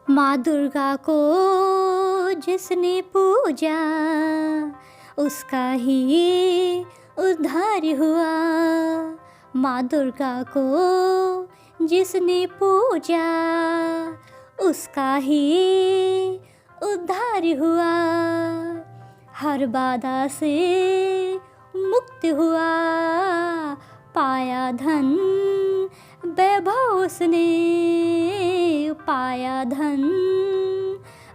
माँ दुर्गा को जिसने पूजा उसका ही उद्धार हुआ। माँ दुर्गा को जिसने पूजा उसका ही उद्धार हुआ। हर बाधा से मुक्त हुआ, पाया धन वैभव उसने, पाया धन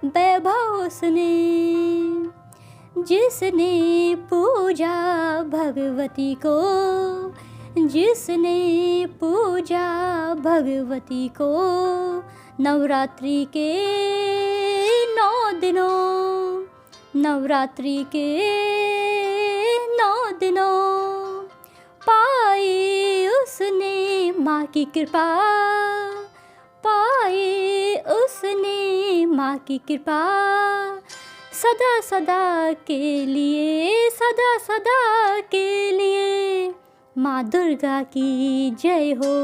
वैभव उसने। जिसने पूजा भगवती को, जिसने पूजा भगवती को, नवरात्रि के 9 दिनों, नवरात्रि के 9 दिनों पाई उसने माँ की कृपा, पाई उसने माँ की कृपा। सदा सदा के लिए, सदा सदा के लिए माँ दुर्गा की जय हो,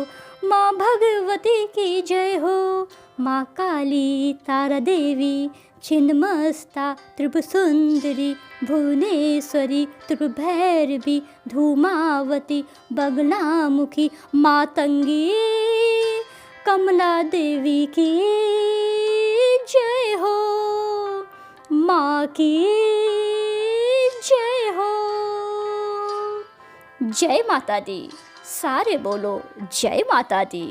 माँ भगवती की जय हो। माँ काली तारा देवी छिन्नमस्ता त्रिपुर सुंदरी भुवनेश्वरी त्रिपुर भैरवी धूमावती बगलामुखी मातंगी कमला देवी की जय हो, माँ की जय हो। जय माता दी, सारे बोलो जय माता दी।